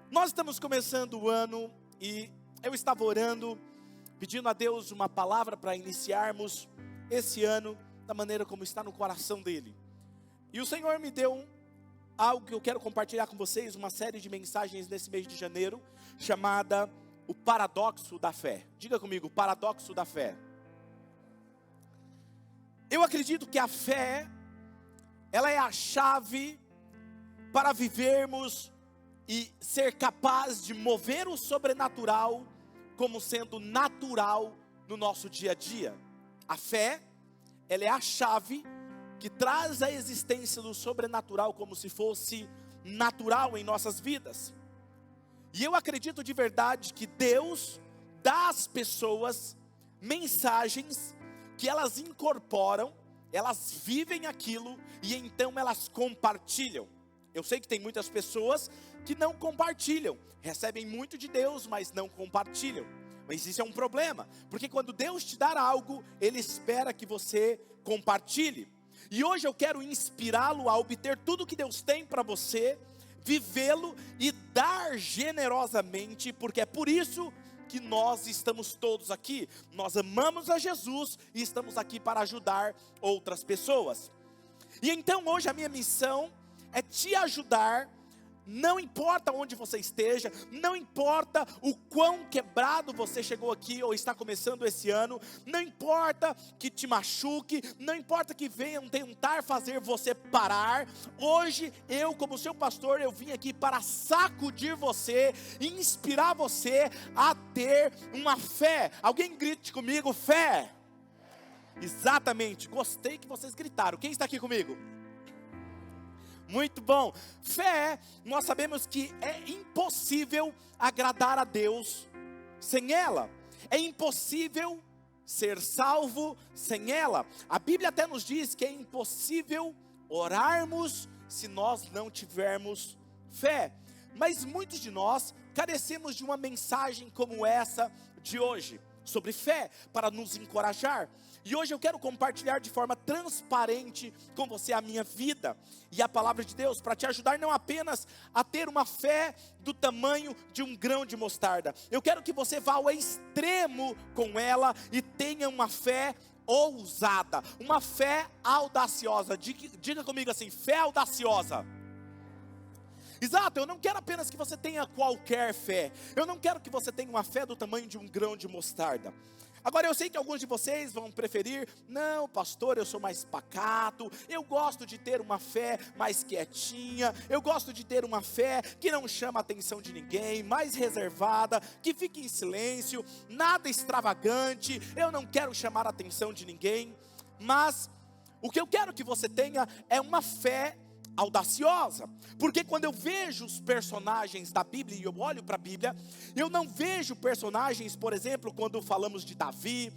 Nós estamos começando o ano e eu estava orando, pedindo a Deus uma palavra para iniciarmos esse ano da maneira como está no coração dele. E o Senhor me deu algo que eu quero compartilhar com vocês, uma série de mensagens nesse mês de janeiro, chamada O Paradoxo da Fé. Diga comigo, o Paradoxo da Fé. Eu acredito que a fé, ela é a chave para vivermos e ser capaz de mover o sobrenatural como sendo natural no nosso dia a dia. A fé, ela é a chave que traz a existência do sobrenatural como se fosse natural em nossas vidas. E eu acredito de verdade que Deus dá às pessoas mensagens que elas incorporam, elas vivem aquilo e então elas compartilham. Eu sei que tem muitas pessoas que não compartilham, recebem muito de Deus, mas não compartilham. Mas isso é um problema, porque quando Deus te dá algo, Ele espera que você compartilhe. E hoje eu quero inspirá-lo a obter tudo que Deus tem para você, vivê-lo e dar generosamente, porque é por isso que nós estamos todos aqui. Nós amamos a Jesus e estamos aqui para ajudar outras pessoas. E então hoje a minha missão é te ajudar. Não importa onde você esteja, não importa o quão quebrado você chegou aqui ou está começando esse ano, não importa que te machuque, não importa que venham tentar fazer você parar. Hoje eu, como seu pastor, eu vim aqui para sacudir você, inspirar você a ter uma fé. Alguém grite comigo, fé. Exatamente, gostei que vocês gritaram. Quem está aqui comigo? Muito bom. Fé, nós sabemos que é impossível agradar a Deus sem ela. É impossível ser salvo sem ela. A Bíblia até nos diz que é impossível orarmos se nós não tivermos fé. Mas muitos de nós carecemos de uma mensagem como essa de hoje, sobre fé, para nos encorajar. E hoje eu quero compartilhar de forma transparente com você a minha vida e a palavra de Deus, para te ajudar não apenas a ter uma fé do tamanho de um grão de mostarda. Eu quero que você vá ao extremo com ela e tenha uma fé ousada, uma fé audaciosa. Diga comigo assim, fé audaciosa. Exato, eu não quero apenas que você tenha qualquer fé. Eu não quero que você tenha uma fé do tamanho de um grão de mostarda. Agora eu sei que alguns de vocês vão preferir, não pastor, eu sou mais pacato, eu gosto de ter uma fé mais quietinha, eu gosto de ter uma fé que não chama a atenção de ninguém, mais reservada, que fique em silêncio, nada extravagante, eu não quero chamar a atenção de ninguém. Mas o que eu quero que você tenha é uma fé audaciosa, porque quando eu vejo os personagens da Bíblia e eu olho para a Bíblia, eu não vejo personagens, por exemplo, quando falamos de Davi,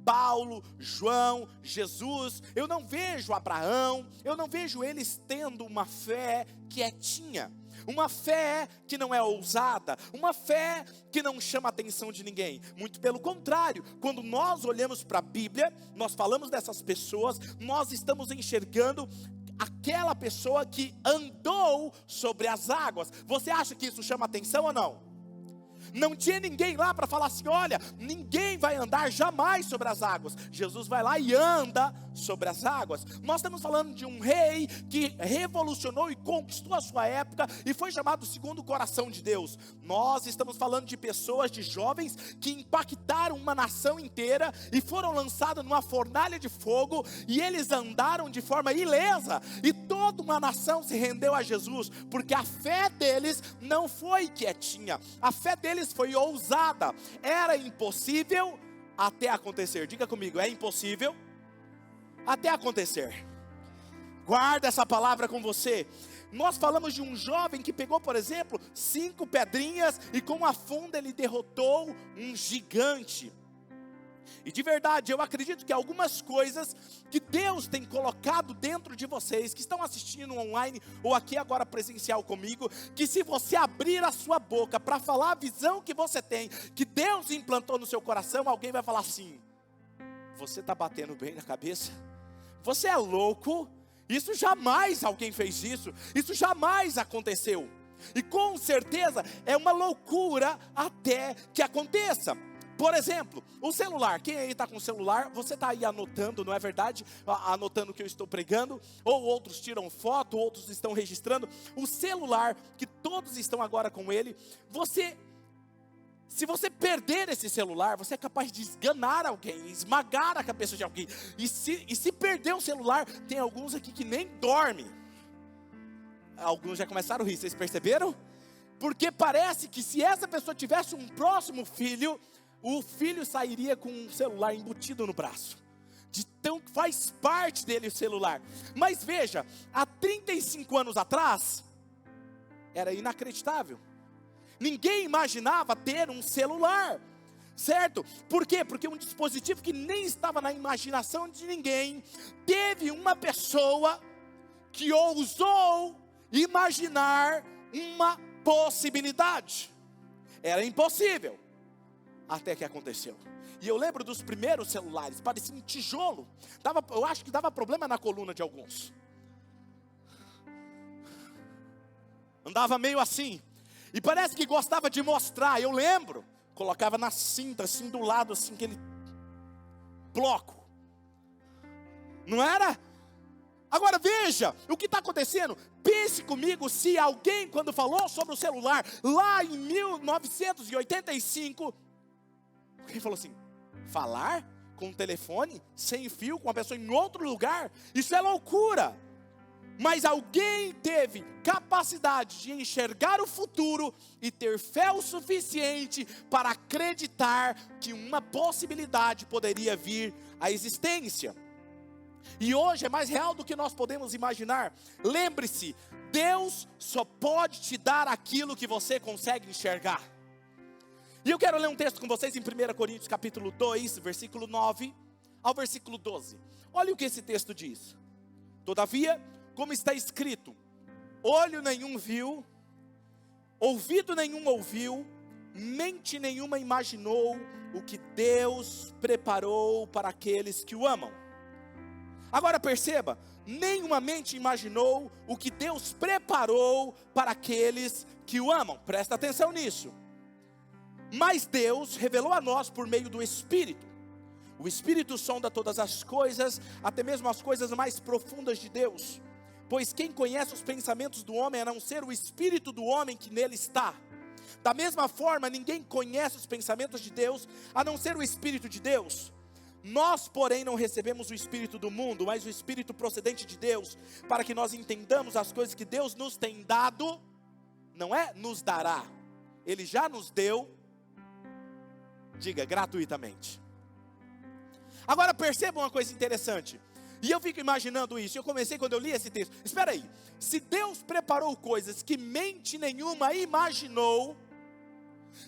Paulo, João, Jesus, eu não vejo Abraão, eu não vejo eles tendo uma fé quietinha, uma fé que não é ousada, uma fé que não chama a atenção de ninguém. Muito pelo contrário, quando nós olhamos para a Bíblia, nós falamos dessas pessoas, nós estamos enxergando aquela pessoa que andou sobre as águas. Você acha que isso chama atenção ou não? Não tinha ninguém lá para falar assim, olha, ninguém vai andar jamais sobre as águas. Jesus vai lá e anda sobre as águas. Nós estamos falando de um rei que revolucionou e conquistou a sua época e foi chamado segundo o coração de Deus. Nós estamos falando de pessoas, de jovens que impactaram uma nação inteira e foram lançados numa fornalha de fogo, e eles andaram de forma ilesa e toda uma nação se rendeu a Jesus, porque a fé deles não foi quietinha, a fé deles foi ousada. Era impossível até acontecer. Diga comigo, é impossível até acontecer. Guarda essa palavra com você. Nós falamos de um jovem que pegou, por exemplo, 5 pedrinhas e com a funda ele derrotou um gigante. E de verdade, eu acredito que algumas coisas que Deus tem colocado dentro de vocês, que estão assistindo online ou aqui agora presencial comigo, que se você abrir a sua boca para falar a visão que você tem, que Deus implantou no seu coração, alguém vai falar assim, você está batendo bem na cabeça? Você é louco? Isso jamais alguém fez isso, isso jamais aconteceu. E com certeza é uma loucura até que aconteça. Por exemplo, o celular. Quem aí está com o celular, você está aí anotando, não é verdade? Anotando o que eu estou pregando. Ou outros tiram foto, outros estão registrando. O celular, que todos estão agora com ele. Se você perder esse celular, você é capaz de esganar alguém, esmagar a cabeça de alguém. E se perder o celular, tem alguns aqui que nem dormem. Alguns já começaram a rir, vocês perceberam? Porque parece que se essa pessoa tivesse um próximo filho, o filho sairia com um celular embutido no braço. De tão que faz parte dele o celular. Mas veja, há 35 anos atrás, era inacreditável. Ninguém imaginava ter um celular, certo? Por quê? Porque um dispositivo que nem estava na imaginação de ninguém, teve uma pessoa que ousou imaginar uma possibilidade. Era impossível, até que aconteceu. E eu lembro dos primeiros celulares, parecia um tijolo. Eu acho que dava problema na coluna de alguns. Andava meio assim. E parece que gostava de mostrar, eu lembro. Colocava na cinta, assim do lado, assim, aquele bloco. Não era? Agora veja, o que está acontecendo? Pense comigo se alguém, quando falou sobre o celular, lá em 1985, alguém falou assim, falar com um telefone, sem fio, com uma pessoa em outro lugar, isso é loucura. Mas alguém teve capacidade de enxergar o futuro e ter fé o suficiente para acreditar que uma possibilidade poderia vir à existência. E hoje é mais real do que nós podemos imaginar. Lembre-se, Deus só pode te dar aquilo que você consegue enxergar. E eu quero ler um texto com vocês em 1 Coríntios capítulo 2, versículo 9 ao versículo 12. Olha o que esse texto diz. Todavia, como está escrito, olho nenhum viu, ouvido nenhum ouviu, mente nenhuma imaginou o que Deus preparou para aqueles que o amam. Agora perceba, nenhuma mente imaginou o que Deus preparou para aqueles que o amam. Presta atenção nisso. Mas Deus revelou a nós por meio do Espírito. O Espírito sonda todas as coisas, até mesmo as coisas mais profundas de Deus. Pois quem conhece os pensamentos do homem a não ser o Espírito do homem que nele está? Da mesma forma, ninguém conhece os pensamentos de Deus a não ser o Espírito de Deus. Nós, porém, não recebemos o Espírito do mundo, mas o Espírito procedente de Deus, para que nós entendamos as coisas que Deus nos tem dado, não é nos dará, Ele já nos deu, diga, gratuitamente. Agora perceba uma coisa interessante, e eu fico imaginando isso, eu comecei quando eu li esse texto, espera aí, se Deus preparou coisas que mente nenhuma imaginou,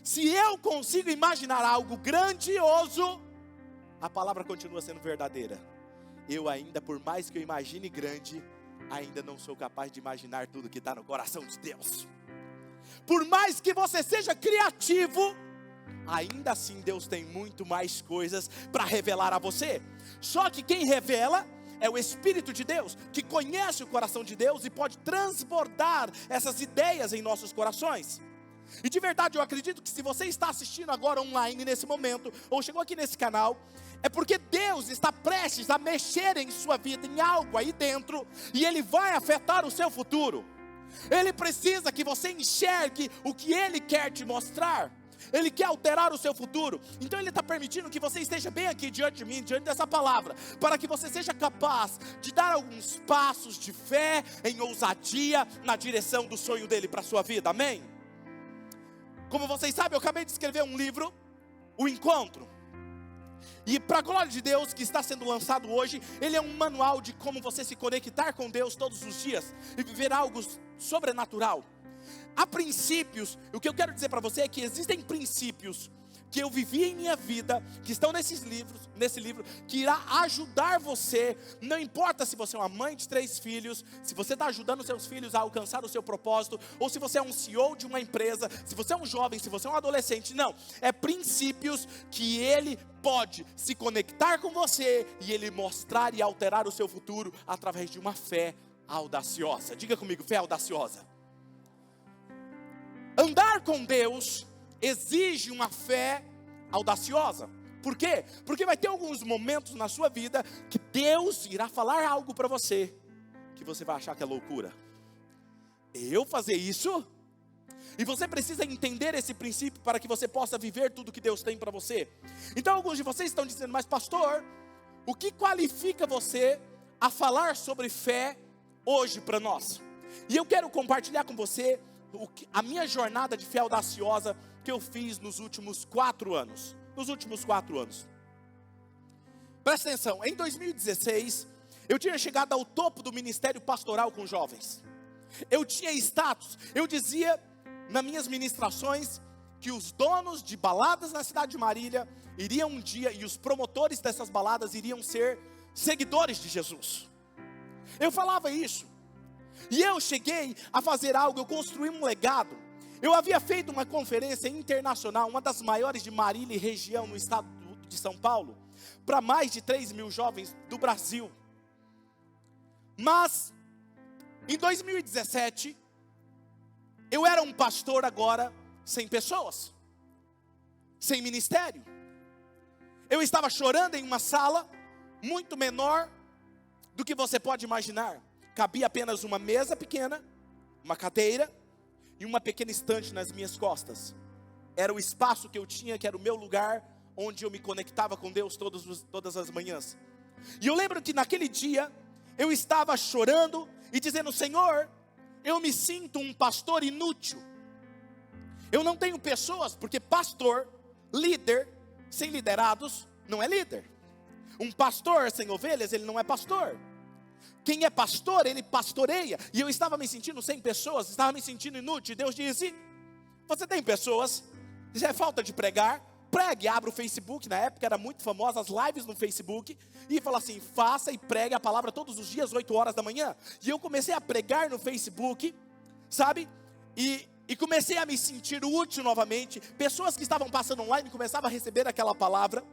se eu consigo imaginar algo grandioso, a palavra continua sendo verdadeira. Eu ainda, por mais que eu imagine grande, ainda não sou capaz de imaginar tudo que está no coração de Deus. Por mais que você seja criativo, ainda assim Deus tem muito mais coisas para revelar a você. Só que quem revela é o Espírito de Deus, que conhece o coração de Deus e pode transbordar essas ideias em nossos corações. E de verdade eu acredito que se você está assistindo agora online nesse momento, ou chegou aqui nesse canal, é porque Deus está prestes a mexer em sua vida, em algo aí dentro, e Ele vai afetar o seu futuro. Ele precisa que você enxergue o que Ele quer te mostrar. Ele quer alterar o seu futuro. Então Ele está permitindo que você esteja bem aqui diante de mim, diante dessa palavra, para que você seja capaz de dar alguns passos de fé, em ousadia, na direção do sonho dEle para a sua vida, amém? Como vocês sabem, eu acabei de escrever um livro, O Encontro. E para a glória de Deus, que está sendo lançado hoje, ele é um manual de como você se conectar com Deus todos os dias e viver algo sobrenatural. Há princípios, o que eu quero dizer para você é que existem princípios que eu vivi em minha vida, que estão nesse livro, que irá ajudar você, não importa se você é uma mãe de 3 filhos, se você está ajudando seus filhos a alcançar o seu propósito, ou se você é um CEO de uma empresa, se você é um jovem, se você é um adolescente, não, é princípios que ele pode se conectar com você, e ele mostrar e alterar o seu futuro, através de uma fé audaciosa. Diga comigo, fé audaciosa. viver com Deus exige uma fé audaciosa. Por quê? Porque vai ter alguns momentos na sua vida que Deus irá falar algo para você, que você vai achar que é loucura. Eu fazer isso? E você precisa entender esse princípio para que você possa viver tudo que Deus tem para você. Então alguns de vocês estão dizendo, mas pastor, o que qualifica você a falar sobre fé hoje para nós? E eu quero compartilhar com você a minha jornada de fé audaciosa que eu fiz nos últimos 4 anos. Presta atenção, em 2016, eu tinha chegado ao topo do ministério pastoral com jovens. Eu tinha status, eu dizia nas minhas ministrações que os donos de baladas na cidade de Marília iriam um dia, e os promotores dessas baladas iriam ser seguidores de Jesus. Eu falava isso. E eu cheguei a fazer algo, eu construí um legado. Eu havia feito uma conferência internacional, uma das maiores de Marília e região no estado de São Paulo, para mais de 3.000 jovens do Brasil. Mas, em 2017, eu era um pastor agora sem pessoas, sem ministério. Eu estava chorando em uma sala muito menor do que você pode imaginar. Cabia apenas uma mesa pequena, uma cadeira e uma pequena estante nas minhas costas. Era o espaço que eu tinha, que era o meu lugar, onde eu me conectava com Deus todas as manhãs. E eu lembro que naquele dia, eu estava chorando e dizendo, Senhor, eu me sinto um pastor inútil. Eu não tenho pessoas, porque pastor, líder, sem liderados, não é líder. Um pastor sem ovelhas, ele não é pastor. Quem é pastor, ele pastoreia. E eu estava me sentindo sem pessoas, estava me sentindo inútil. Deus disse, você tem pessoas, já é falta de pregar, pregue, abra o Facebook. Na época era muito famosa as lives no Facebook. E fala assim, faça e pregue a palavra todos os dias, 8 horas da manhã. E eu comecei a pregar no Facebook, sabe? E comecei a me sentir útil novamente. Pessoas que estavam passando online começavam a receber aquela palavra.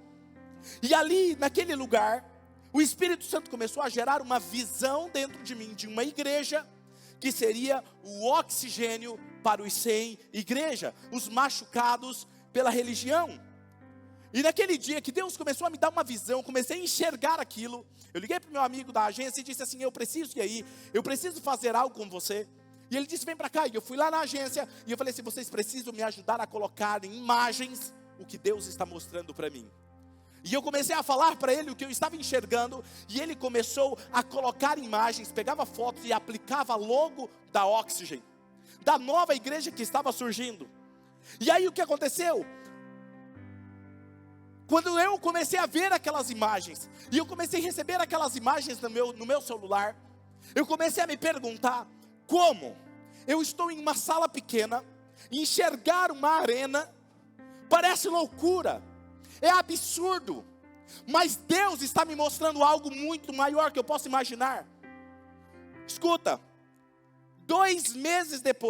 E ali, naquele lugar, o Espírito Santo começou a gerar uma visão dentro de mim, de uma igreja, que seria o oxigênio para os sem igreja, os machucados pela religião. E naquele dia que Deus começou a me dar uma visão, comecei a enxergar aquilo, eu liguei para o meu amigo da agência e disse assim, eu preciso ir aí, eu preciso fazer algo com você. E ele disse, vem para cá. E eu fui lá na agência, e eu falei assim, vocês precisam me ajudar a colocar em imagens o que Deus está mostrando para mim. E eu comecei a falar para ele o que eu estava enxergando, e ele começou a colocar imagens, pegava fotos e aplicava logo da Oxygen, da nova igreja que estava surgindo. E aí o que aconteceu? Quando eu comecei a ver aquelas imagens, e eu comecei a receber aquelas imagens no meu celular, eu comecei a me perguntar, como eu estou em uma sala pequena, enxergar uma arena, parece loucura, é absurdo, mas Deus está me mostrando algo muito maior que eu posso imaginar. Escuta,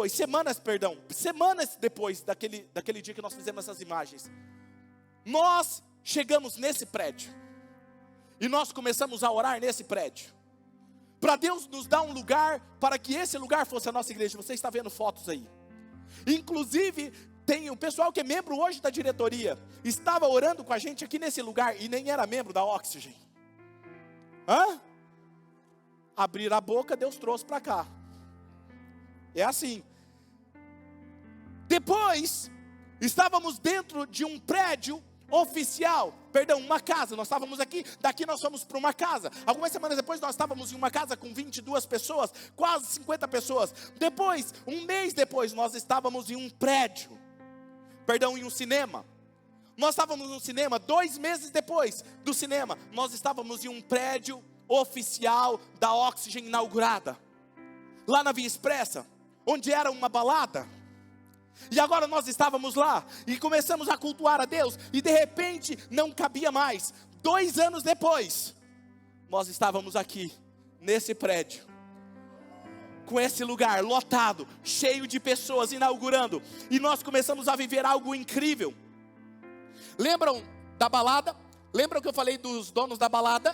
semanas depois daquele dia que nós fizemos essas imagens, nós chegamos nesse prédio, e nós começamos a orar nesse prédio, para Deus nos dar um lugar, para que esse lugar fosse a nossa igreja. Você está vendo fotos aí, inclusive tem um pessoal que é membro hoje da diretoria, estava orando com a gente aqui nesse lugar, e nem era membro da Oxygen. Abrir a boca, Deus trouxe para cá. É assim. Depois, estávamos dentro de um prédio oficial, uma casa, nós estávamos aqui, daqui nós fomos para uma casa, algumas semanas depois nós estávamos em uma casa com 22 pessoas, quase 50 pessoas, depois, um mês depois, nós estávamos em um prédio, em um cinema, nós estávamos no cinema, 2 meses depois do cinema, nós estávamos em um prédio oficial da Oxygen inaugurada, lá na Via Expressa, onde era uma balada. E agora nós estávamos lá, e começamos a cultuar a Deus, e de repente não cabia mais. 2 anos depois, nós estávamos aqui, nesse prédio, com esse lugar lotado, cheio de pessoas, inaugurando, e nós começamos a viver algo incrível. Lembram da balada? Lembram que eu falei dos donos da balada?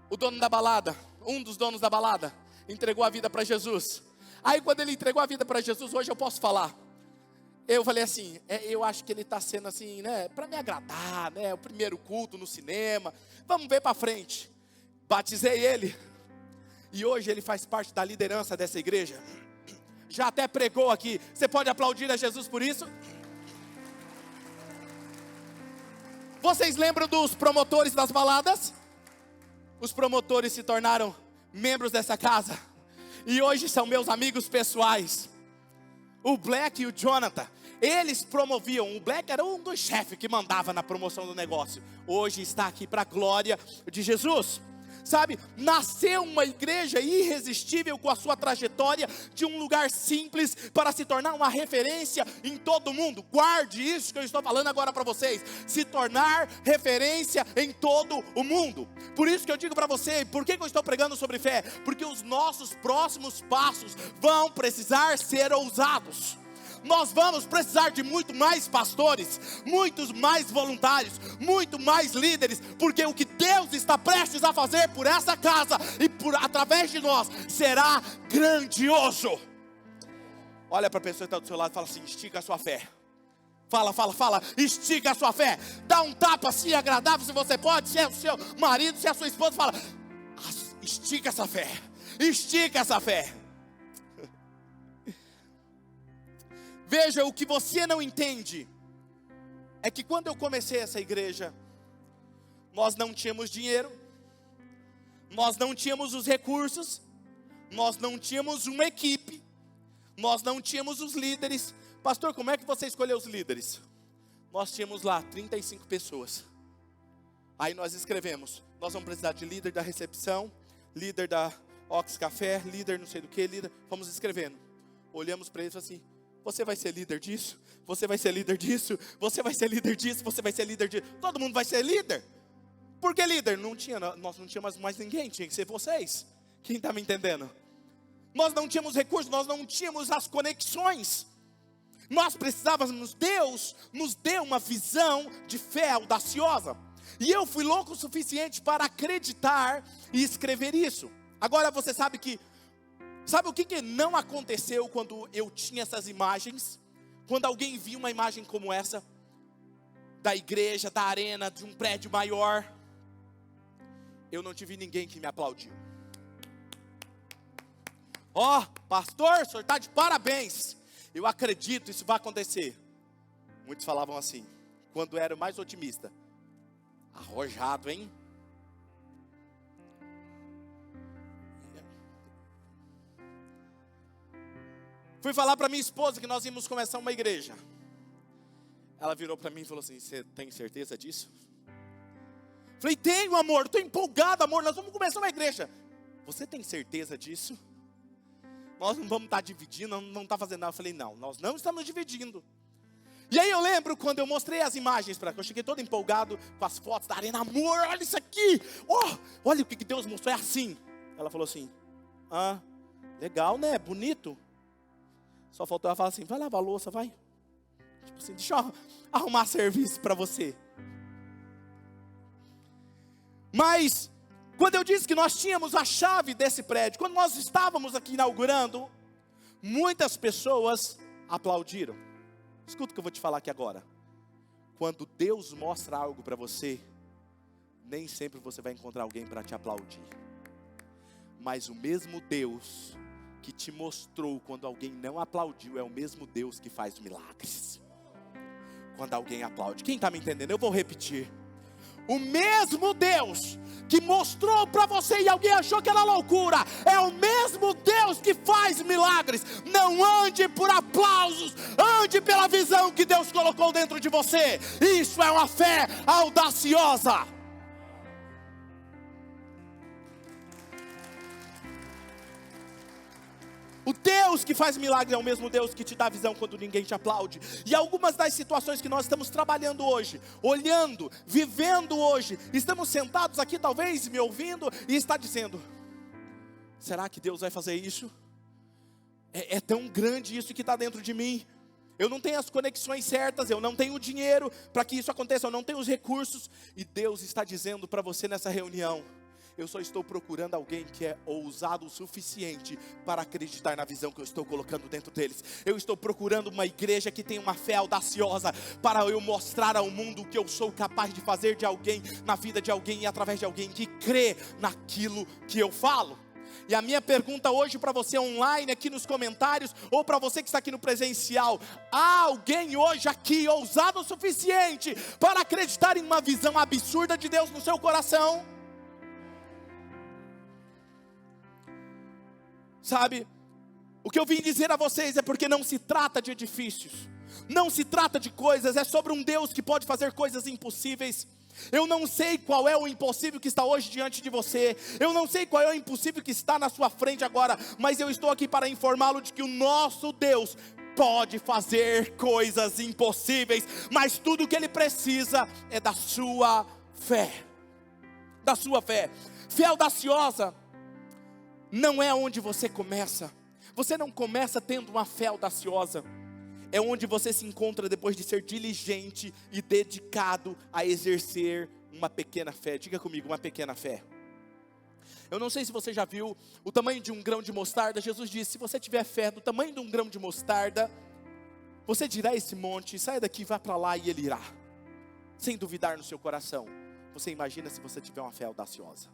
O dono da balada, um dos donos da balada, entregou a vida para Jesus. Aí quando ele entregou a vida para Jesus, hoje eu posso falar, Eu falei assim, eu acho que ele está sendo assim, né, para me agradar, né, o primeiro culto no cinema, vamos ver para frente. Batizei ele, e hoje ele faz parte da liderança dessa igreja, já até pregou aqui. Você pode aplaudir a Jesus por isso? Vocês lembram dos promotores das baladas? Os promotores se tornaram membros dessa casa, e hoje são meus amigos pessoais. O Black e o Jonathan, eles promoviam. O Black era um dos chefes que mandava na promoção do negócio. Hoje está aqui para a glória de Jesus. Sabe, nasceu uma igreja irresistível com a sua trajetória de um lugar simples para se tornar uma referência em todo o mundo. Guarde isso que eu estou falando agora para vocês. Se tornar referência em todo o mundo. Por isso que eu digo para você, por que eu estou pregando sobre fé? Porque os nossos próximos passos vão precisar ser ousados. Nós vamos precisar de muito mais pastores, muitos mais voluntários, muito mais líderes, porque o que Deus está prestes a fazer por essa casa e através de nós será grandioso. Olha para a pessoa que está do seu lado e fala assim: estica a sua fé. Fala, estica a sua fé. Dá um tapa assim agradável se você pode, se é o seu marido, se é a sua esposa, fala: estica essa fé, estica essa fé. Veja, o que você não entende é que quando eu comecei essa igreja, nós não tínhamos dinheiro, nós não tínhamos os recursos, nós não tínhamos uma equipe, nós não tínhamos os líderes. Pastor, como é que você escolheu os líderes? Nós tínhamos lá 35 pessoas. Aí nós escrevemos: nós vamos precisar de líder da recepção, líder da Ox Café, líder não sei do que, líder. Vamos escrevendo. Olhamos para eles assim: você vai ser líder disso, você vai ser líder disso, você vai ser líder disso, você vai ser líder disso. Todo mundo vai ser líder. Por que líder? Nós não tínhamos mais ninguém, tinha que ser vocês. Quem está me entendendo? Nós não tínhamos recursos, nós não tínhamos as conexões. Nós precisávamos, Deus nos deu uma visão de fé audaciosa. E eu fui louco o suficiente para acreditar e escrever isso. Agora você sabe o que não aconteceu quando eu tinha essas imagens? Quando alguém viu uma imagem como essa, da igreja, da arena, de um prédio maior, eu não tive ninguém que me aplaudiu. Ó, pastor, o senhor está de parabéns. Eu acredito, isso vai acontecer. Muitos falavam assim, quando era o mais otimista: arrojado, hein? Fui falar para minha esposa que nós íamos começar uma igreja. Ela virou para mim e falou assim: você tem certeza disso? Falei: tenho, amor, estou empolgado, amor, nós vamos começar uma igreja. Você tem certeza disso? Nós não vamos estar dividindo, não está fazendo nada. Eu falei: não, nós não estamos dividindo. E aí eu lembro quando eu mostrei as imagens para ela, eu cheguei todo empolgado com as fotos da arena. Amor, olha isso aqui, olha o que Deus mostrou, é assim. Ela falou assim: legal, né, bonito. Só faltou ela falar assim: vai lavar a louça, vai. Tipo assim, deixa eu arrumar serviço para você. Mas, quando eu disse que nós tínhamos a chave desse prédio, quando nós estávamos aqui inaugurando, muitas pessoas aplaudiram. Escuta o que eu vou te falar aqui agora. Quando Deus mostra algo para você, nem sempre você vai encontrar alguém para te aplaudir. Mas o mesmo Deus que te mostrou quando alguém não aplaudiu é o mesmo Deus que faz milagres quando alguém aplaude. Quem está me entendendo? Eu vou repetir. O mesmo Deus que mostrou para você e alguém achou que era loucura, é o mesmo Deus que faz milagres. Não ande por aplausos, ande pela visão que Deus colocou dentro de você. Isso é uma fé audaciosa. O Deus que faz milagre é o mesmo Deus que te dá visão quando ninguém te aplaude. E algumas das situações que nós estamos trabalhando hoje, olhando, vivendo hoje, estamos sentados aqui talvez me ouvindo e está dizendo: será que Deus vai fazer isso? É tão grande isso que está dentro de mim. Eu não tenho as conexões certas, eu não tenho o dinheiro para que isso aconteça, eu não tenho os recursos. E Deus está dizendo para você nessa reunião: Eu só estou procurando alguém que é ousado o suficiente para acreditar na visão que eu estou colocando dentro deles. Eu estou procurando uma igreja que tem uma fé audaciosa para eu mostrar ao mundo o que eu sou capaz de fazer de alguém, na vida de alguém e através de alguém que crê naquilo que eu falo. E a minha pergunta hoje para você online, aqui nos comentários, ou para você que está aqui no presencial: há alguém hoje aqui ousado o suficiente para acreditar em uma visão absurda de Deus no seu coração? Sabe, o que eu vim dizer a vocês é porque não se trata de edifícios, não se trata de coisas, é sobre um Deus que pode fazer coisas impossíveis. Eu não sei qual é o impossível que está hoje diante de você, eu não sei qual é o impossível que está na sua frente agora, mas eu estou aqui para informá-lo de que o nosso Deus pode fazer coisas impossíveis, mas tudo o que Ele precisa é da sua fé, da sua fé. Fé audaciosa não é onde você começa, você não começa tendo uma fé audaciosa, é onde você se encontra depois de ser diligente e dedicado a exercer uma pequena fé. Diga comigo, uma pequena fé. Eu não sei se você já viu o tamanho de um grão de mostarda. Jesus disse: se você tiver fé do tamanho de um grão de mostarda, você dirá a esse monte: sai daqui, vá para lá, e ele irá, sem duvidar no seu coração. Você imagina se você tiver uma fé audaciosa.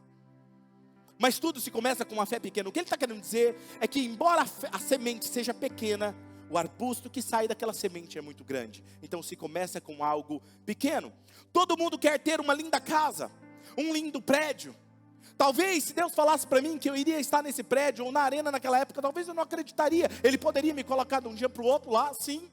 Mas tudo se começa com uma fé pequena. O que ele está querendo dizer é que, embora a semente seja pequena, o arbusto que sai daquela semente é muito grande. Então se começa com algo pequeno. Todo mundo quer ter uma linda casa, um lindo prédio. Talvez se Deus falasse para mim que eu iria estar nesse prédio ou na arena naquela época, talvez eu não acreditaria. Ele poderia me colocar de um dia para o outro lá, sim.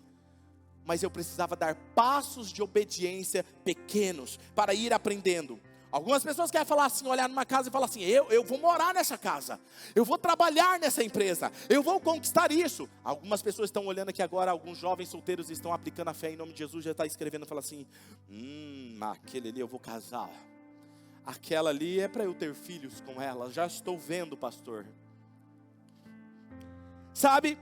Mas eu precisava dar passos de obediência pequenos para ir aprendendo. Algumas pessoas querem falar assim, olhar numa casa e falar assim: eu vou morar nessa casa, eu vou trabalhar nessa empresa, eu vou conquistar isso. Algumas pessoas estão olhando aqui agora, alguns jovens solteiros estão aplicando a fé em nome de Jesus, já está escrevendo e fala assim: aquele ali eu vou casar, aquela ali é para eu ter filhos com ela, já estou vendo, pastor. Sabe,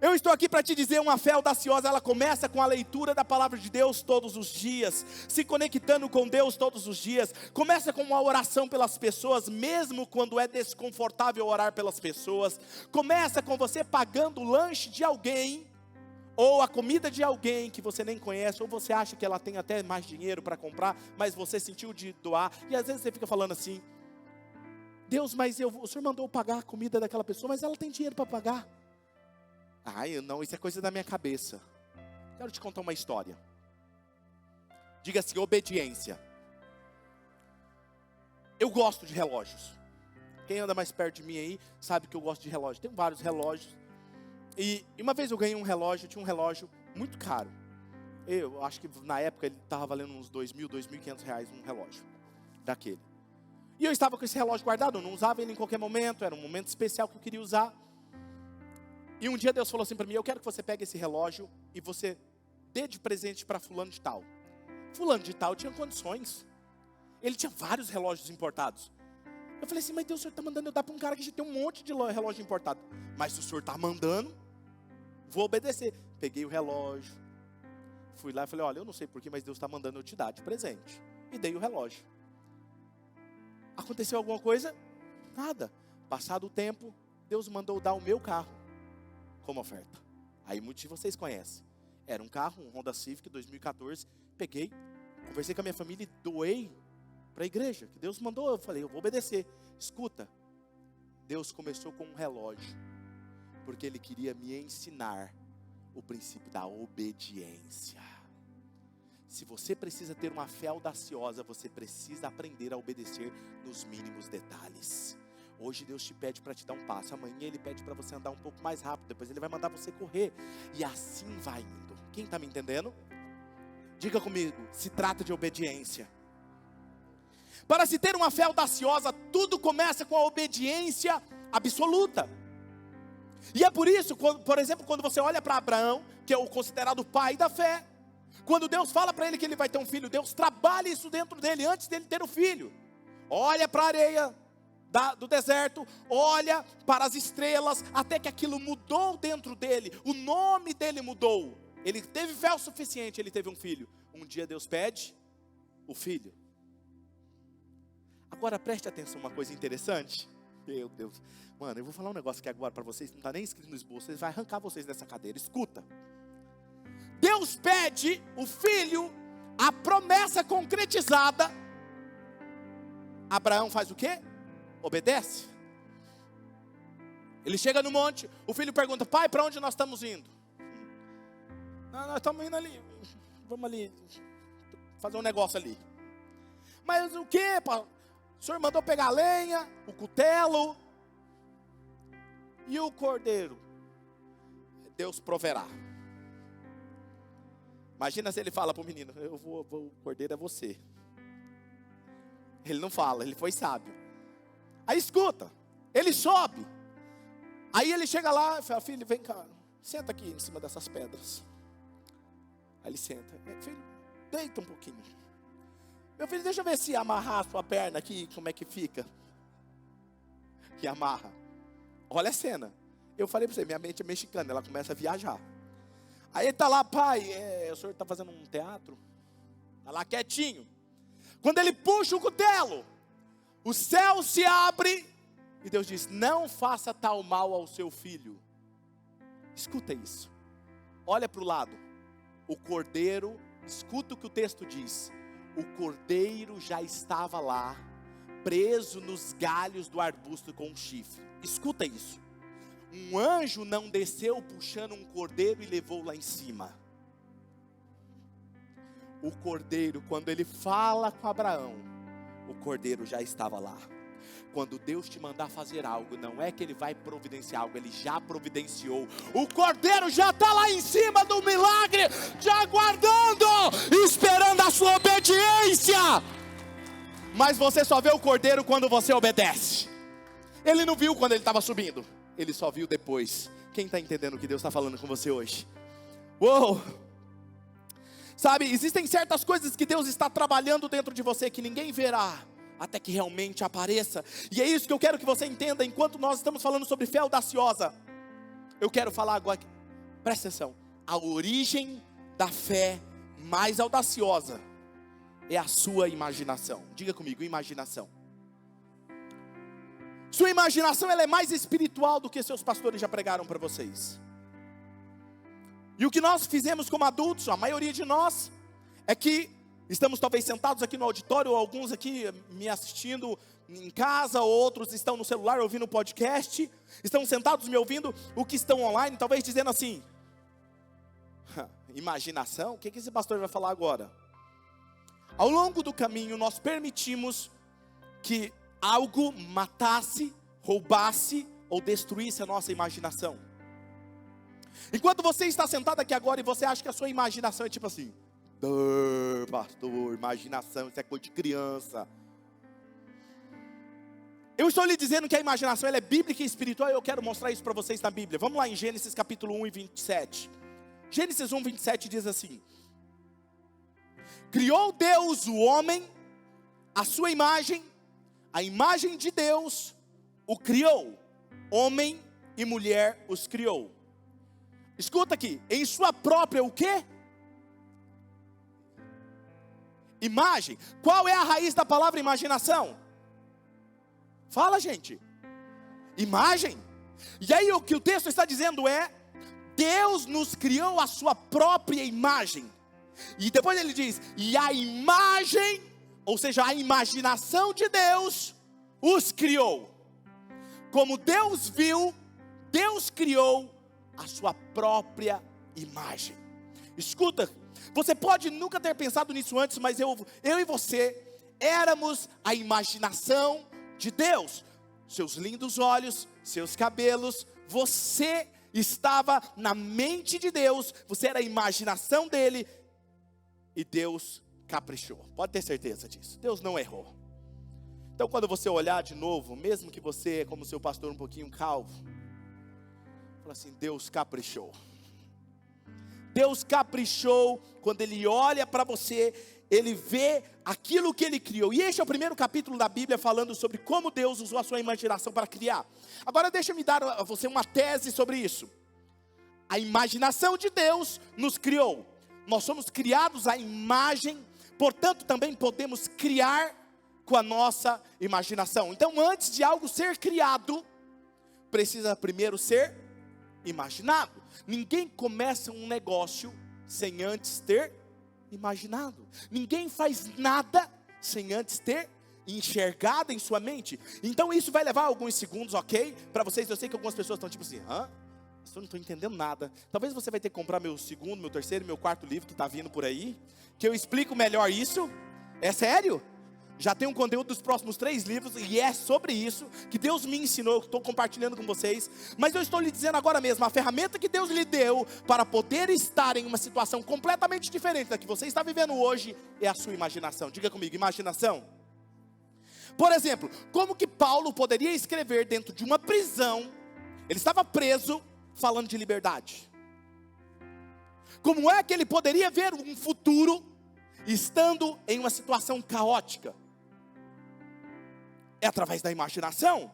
eu estou aqui para te dizer, uma fé audaciosa, ela começa com a leitura da palavra de Deus todos os dias, se conectando com Deus todos os dias. Começa com uma oração pelas pessoas, mesmo quando é desconfortável orar pelas pessoas. Começa com você pagando o lanche de alguém, ou a comida de alguém que você nem conhece, ou você acha que ela tem até mais dinheiro para comprar, mas você sentiu de doar, e às vezes você fica falando assim: Deus, mas o Senhor mandou pagar a comida daquela pessoa, mas ela tem dinheiro para pagar. Não, isso é coisa da minha cabeça. Quero te contar uma história. Diga assim: obediência. Eu gosto de relógios. Quem anda mais perto de mim aí sabe que eu gosto de relógio. Tenho vários relógios. E uma vez eu ganhei um relógio, tinha um relógio muito caro. Eu acho que na época ele estava valendo uns R$2.000, R$2.500 um relógio daquele. E eu estava com esse relógio guardado, eu não usava ele em qualquer momento, era um momento especial que eu queria usar. E um dia Deus falou assim para mim: eu quero que você pegue esse relógio e você dê de presente para fulano de tal. Fulano de tal tinha condições. Ele tinha vários relógios importados. Eu falei assim: mas Deus, o Senhor está mandando eu dar para um cara que já tem um monte de relógio importado. Mas se o Senhor está mandando, vou obedecer. Peguei o relógio, fui lá e falei: olha, eu não sei porquê, mas Deus está mandando eu te dar de presente. E dei o relógio. Aconteceu alguma coisa? Nada. Passado o tempo, Deus mandou dar o meu carro como oferta. Aí muitos de vocês conhecem. Era um carro, um Honda Civic 2014. Peguei, conversei com a minha família e doei para a igreja, que Deus mandou. Eu falei: eu vou obedecer. Escuta, Deus começou com um relógio, porque Ele queria me ensinar o princípio da obediência. Se você precisa ter uma fé audaciosa, você precisa aprender a obedecer nos mínimos detalhes. Hoje Deus te pede para te dar um passo, amanhã Ele pede para você andar um pouco mais rápido, depois Ele vai mandar você correr, e assim vai indo. Quem está me entendendo? Diga comigo: se trata de obediência. Para se ter uma fé audaciosa, tudo começa com a obediência absoluta. E é por isso, por exemplo, quando você olha para Abraão, que é o considerado pai da fé, quando Deus fala para ele que ele vai ter um filho, Deus trabalha isso dentro dele, antes dele ter o filho. Olha para a areia do deserto, olha para as estrelas, até que aquilo mudou dentro dele, o nome dele mudou. Ele teve fé o suficiente, ele teve um filho. Um dia Deus pede o filho. Agora preste atenção, uma coisa interessante. Meu Deus, mano, eu vou falar um negócio aqui agora para vocês, não está nem escrito no esboço, vai arrancar vocês dessa cadeira. Escuta. Deus pede o filho, a promessa concretizada. Abraão faz o quê? Obedece. Ele chega no monte, o filho pergunta: pai, para onde nós estamos indo? Não, nós estamos indo ali, vamos ali, fazer um negócio ali. Mas o que, pai? O senhor mandou pegar a lenha, o cutelo e o cordeiro. Deus proverá. Imagina se ele fala para o menino: o cordeiro é você. Ele não fala, ele foi sábio. Aí escuta, ele sobe. Aí ele chega lá e fala: filho, vem cá, senta aqui em cima dessas pedras. Aí ele senta. Filho, deita um pouquinho. Meu filho, deixa eu ver se amarrar a sua perna aqui, como é que fica. E amarra. Olha a cena. Eu falei para você, minha mente é mexicana, ela começa a viajar. Aí ele está lá: pai, o senhor está fazendo um teatro? Está lá quietinho. Quando ele puxa o cutelo, o céu se abre e Deus diz: não faça tal mal ao seu filho. Escuta isso. Olha para o lado. O cordeiro, escuta o que o texto diz. O cordeiro já estava lá, preso nos galhos do arbusto com um chifre. Escuta isso. Um anjo não desceu puxando um cordeiro e levou lá em cima. O cordeiro, quando ele fala com Abraão, o cordeiro já estava lá. Quando Deus te mandar fazer algo, não é que Ele vai providenciar algo, Ele já providenciou. O cordeiro já está lá em cima do milagre, já aguardando, esperando a sua obediência. Mas você só vê o cordeiro quando você obedece. Ele não viu quando ele estava subindo, ele só viu depois. Quem está entendendo o que Deus está falando com você hoje? Uou! Sabe, existem certas coisas que Deus está trabalhando dentro de você que ninguém verá até que realmente apareça. E é isso que eu quero que você entenda. Enquanto nós estamos falando sobre fé audaciosa, eu quero falar agora, presta atenção, a origem da fé mais audaciosa é a sua imaginação. Diga comigo, imaginação. Sua imaginação, ela é mais espiritual do que seus pastores já pregaram para vocês. E o que nós fizemos como adultos, a maioria de nós, é que estamos talvez sentados aqui no auditório, ou alguns aqui me assistindo em casa, ou outros estão no celular ouvindo o podcast, estão sentados me ouvindo, o que estão online, talvez dizendo assim: imaginação? O que esse pastor vai falar agora? Ao longo do caminho nós permitimos que algo matasse, roubasse ou destruísse a nossa imaginação. Enquanto você está sentado aqui agora e você acha que a sua imaginação é tipo assim: pastor, imaginação, isso é coisa de criança. Eu estou lhe dizendo que a imaginação ela é bíblica e espiritual, e eu quero mostrar isso para vocês na Bíblia. Vamos lá em Gênesis capítulo 1 e 27. Gênesis 1, 27 diz assim: criou Deus o homem, a sua imagem, a imagem de Deus o criou, homem e mulher os criou. Escuta aqui, em sua própria o quê? Imagem. Qual é a raiz da palavra imaginação? Fala, gente. Imagem. E aí o que o texto está dizendo é: Deus nos criou a sua própria imagem. E depois ele diz: e a imagem, ou seja, a imaginação de Deus os criou. Como Deus viu, Deus criou a sua própria imagem. Escuta, você pode nunca ter pensado nisso antes, mas eu e você éramos a imaginação de Deus. Seus lindos olhos, seus cabelos, você estava na mente de Deus, você era a imaginação dele, e Deus caprichou. Pode ter certeza disso, Deus não errou. Então quando você olhar de novo, mesmo que você, como seu pastor, um pouquinho calvo, fala assim: Deus caprichou. Deus caprichou. Quando Ele olha para você, Ele vê aquilo que Ele criou. E este é o primeiro capítulo da Bíblia falando sobre como Deus usou a sua imaginação para criar. Agora deixa-me dar a você uma tese sobre isso. A imaginação de Deus nos criou. Nós somos criados à imagem, portanto também podemos criar com a nossa imaginação. Então, antes de algo ser criado, precisa primeiro ser imaginado. Ninguém começa um negócio sem antes ter imaginado. Ninguém faz nada sem antes ter enxergado em sua mente. Então isso vai levar alguns segundos, ok? Para vocês, eu sei que algumas pessoas estão tipo assim, eu não estou entendendo nada. Talvez você vai ter que comprar meu segundo, meu terceiro, meu quarto livro que está vindo por aí, que eu explico melhor isso. É sério? Já tem um conteúdo dos próximos 3 livros, e é sobre isso que Deus me ensinou, eu estou compartilhando com vocês. Mas eu estou lhe dizendo agora mesmo, a ferramenta que Deus lhe deu para poder estar em uma situação completamente diferente da que você está vivendo hoje, é a sua imaginação. Diga comigo, imaginação. Por exemplo, como que Paulo poderia escrever dentro de uma prisão, ele estava preso, falando de liberdade? Como é que ele poderia ver um futuro, estando em uma situação caótica? É através da imaginação.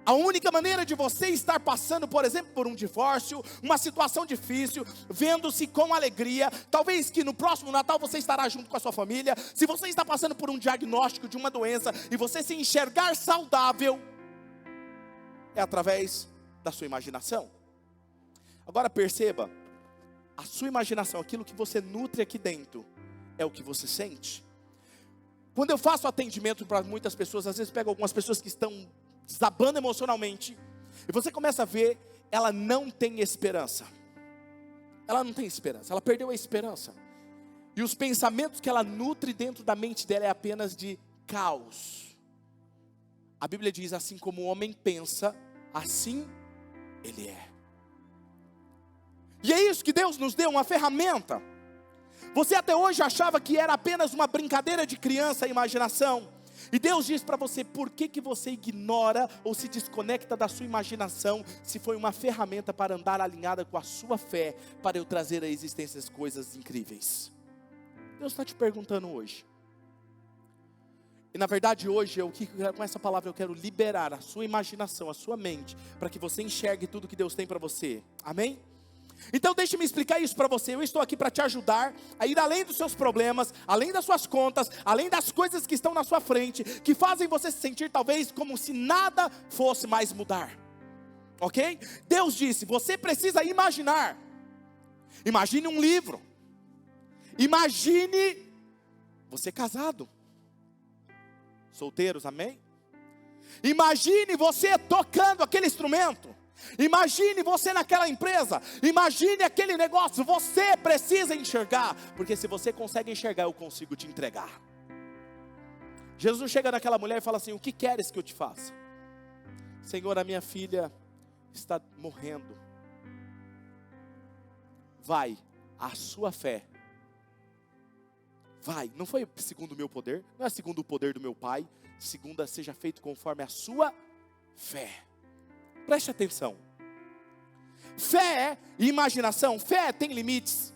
A única maneira de você estar passando, por exemplo, por um divórcio, uma situação difícil, vendo-se com alegria, talvez que no próximo Natal você estará junto com a sua família. Se você está passando por um diagnóstico de uma doença e você se enxergar saudável, é através da sua imaginação. Agora perceba, a sua imaginação, aquilo que você nutre aqui dentro, é o que você sente. Quando eu faço atendimento para muitas pessoas, às vezes pego algumas pessoas que estão desabando emocionalmente, e você começa a ver, ela não tem esperança. Ela não tem esperança, ela perdeu a esperança. E os pensamentos que ela nutre dentro da mente dela é apenas de caos. A Bíblia diz, assim como o homem pensa, assim ele é. E é isso que Deus nos deu, uma ferramenta. Você até hoje achava que era apenas uma brincadeira de criança, a imaginação. E Deus diz para você, por que você ignora ou se desconecta da sua imaginação, se foi uma ferramenta para andar alinhada com a sua fé, para eu trazer à existência as coisas incríveis. Deus está te perguntando hoje. E na verdade hoje, com essa palavra eu quero liberar a sua imaginação, a sua mente, para que você enxergue tudo que Deus tem para você. Amém? Então deixe-me explicar isso para você. Eu estou aqui para te ajudar a ir além dos seus problemas, além das suas contas, além das coisas que estão na sua frente, que fazem você se sentir talvez como se nada fosse mais mudar. Ok? Deus disse, você precisa imaginar. Imagine um livro. Imagine você casado. Solteiros, amém? Imagine você tocando aquele instrumento. Imagine você naquela empresa, imagine aquele negócio. Você precisa enxergar, porque se você consegue enxergar, eu consigo te entregar. Jesus chega naquela mulher e fala assim, o que queres que eu te faça? Senhor, a minha filha está morrendo. Vai, a sua fé. Vai, não foi segundo o meu poder, não é segundo o poder do meu pai, segundo seja feito conforme a sua fé. Preste atenção. Fé e imaginação. Fé tem limites.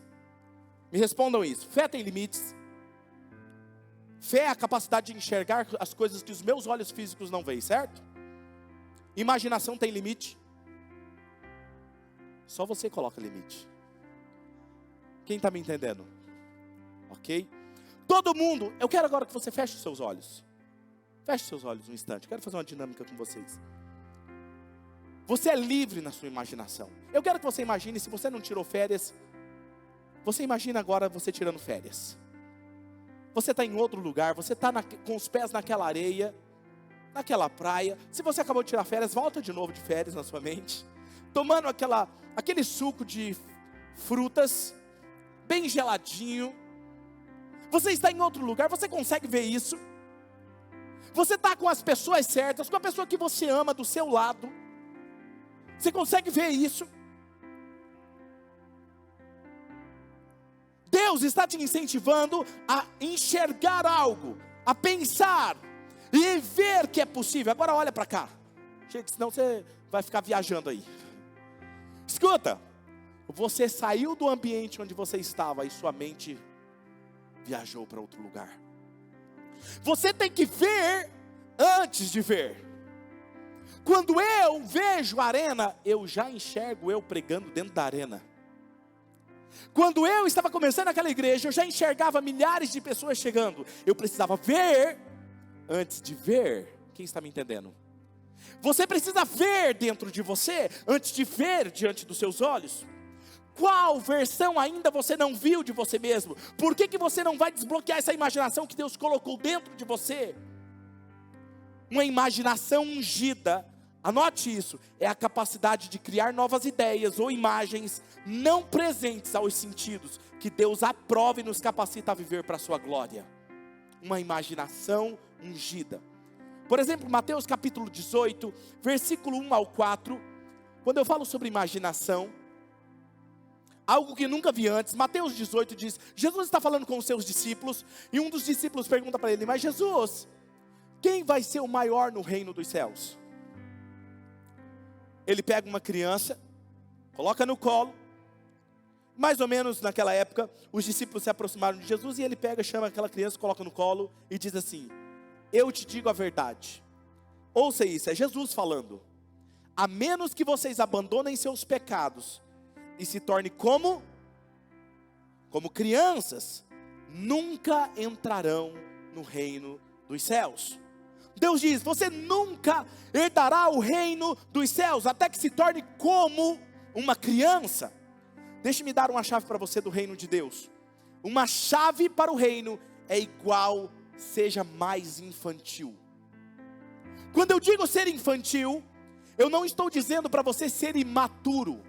Me respondam isso. Fé tem limites. Fé é a capacidade de enxergar as coisas que os meus olhos físicos não veem, certo? Imaginação tem limite. Só você coloca limite. Quem está me entendendo? Ok? Todo mundo, eu quero agora que você feche os seus olhos. Feche seus olhos um instante. Quero fazer uma dinâmica com vocês. Você é livre na sua imaginação. Eu quero que você imagine, se você não tirou férias, você imagina agora você tirando férias. Você está em outro lugar, você está com os pés naquela areia, naquela praia. Se você acabou de tirar férias, volta de novo de férias na sua mente. Tomando aquele suco de frutas, bem geladinho. Você está em outro lugar, você consegue ver isso. Você está com as pessoas certas, com a pessoa que você ama do seu lado. Você consegue ver isso? Deus está te incentivando a enxergar algo, a pensar e ver que é possível. Agora olha para cá. Gente, senão você vai ficar viajando aí. Escuta, você saiu do ambiente onde você estava e sua mente viajou para outro lugar. Você tem que ver antes de ver. Quando eu vejo a arena, eu já enxergo eu pregando dentro da arena. Quando eu estava começando aquela igreja, eu já enxergava milhares de pessoas chegando. Eu precisava ver antes de ver. Quem está me entendendo? Você precisa ver dentro de você antes de ver diante dos seus olhos. Qual versão ainda você não viu de você mesmo? Por que você não vai desbloquear essa imaginação que Deus colocou dentro de você? Uma imaginação ungida, anote isso, é a capacidade de criar novas ideias ou imagens não presentes aos sentidos, que Deus aprova e nos capacita a viver para a sua glória. Uma imaginação ungida. Por exemplo, Mateus capítulo 18, versículo 1 ao 4, quando eu falo sobre imaginação, algo que nunca vi antes, Mateus 18 diz, Jesus está falando com os seus discípulos, e um dos discípulos pergunta para ele, mas Jesus, quem vai ser o maior no reino dos céus? Ele pega uma criança, coloca no colo, mais ou menos naquela época, os discípulos se aproximaram de Jesus, e ele pega, chama aquela criança, coloca no colo, e diz assim, eu te digo a verdade, ouça isso, é Jesus falando, a menos que vocês abandonem seus pecados, e se tornem como crianças, nunca entrarão no reino dos céus. Deus diz, você nunca herdará o reino dos céus, até que se torne como uma criança. Deixe-me dar uma chave para você do reino de Deus. Uma chave para o reino é igual, seja mais infantil. Quando eu digo ser infantil, eu não estou dizendo para você ser imaturo.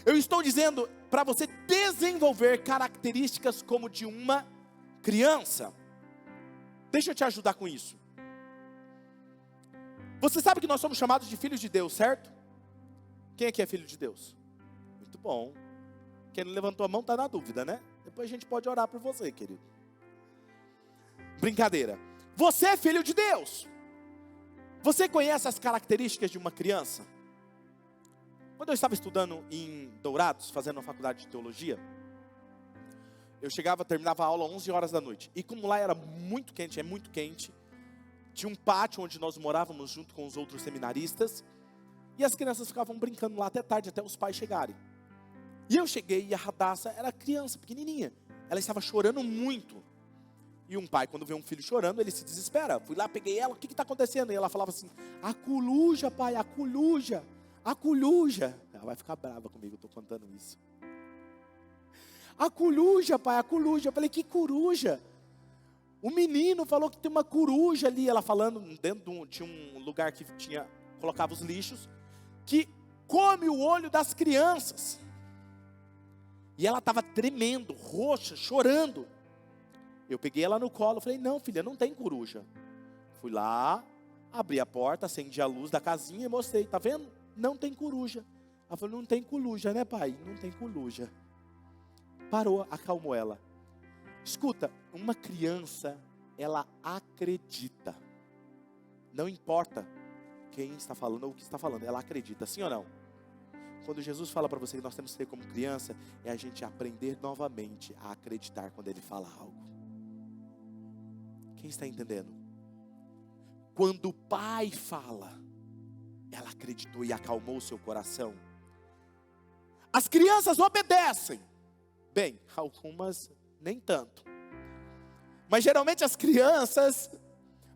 Eu estou dizendo para você desenvolver características como de uma criança. Deixa eu te ajudar com isso. Você sabe que nós somos chamados de filhos de Deus, certo? Quem aqui é filho de Deus? Muito bom. Quem não levantou a mão está na dúvida, né? Depois a gente pode orar por você, querido. Brincadeira. Você é filho de Deus. Você conhece as características de uma criança? Quando eu estava estudando em Dourados, fazendo uma faculdade de teologia, eu terminava a aula às 11 horas da noite. E como lá era muito quente, tinha um pátio onde nós morávamos junto com os outros seminaristas. E as crianças ficavam brincando lá até tarde, até os pais chegarem. E eu cheguei e a Radassa era criança, pequenininha. Ela estava chorando muito. E um pai, quando vê um filho chorando, ele se desespera. Fui lá, peguei ela, o que está acontecendo? E ela falava assim, a coluja, pai, a coluja. A coluja, ela vai ficar brava comigo, eu estou contando isso. A coluja, pai, a coluja. Eu falei, que coruja? O menino falou que tem uma coruja ali. Ela falando, tinha um lugar que colocava os lixos, que come o olho das crianças. E ela estava tremendo, roxa, chorando. Eu peguei ela no colo, falei, não filha, não tem coruja. Fui lá, abri a porta, acendi a luz da casinha e mostrei, tá vendo? Não tem coruja. Ela falou, não tem coruja, né pai? Não tem coruja. Parou, acalmou ela. Escuta, uma criança, ela acredita. Não importa quem está falando ou o que está falando, ela acredita, sim ou não? Quando Jesus fala para você que nós temos que ser como criança, é a gente aprender novamente a acreditar quando Ele fala algo. Quem está entendendo? Quando o pai fala, ela acreditou e acalmou o seu coração. As crianças obedecem. Bem, algumas nem tanto. Mas geralmente as crianças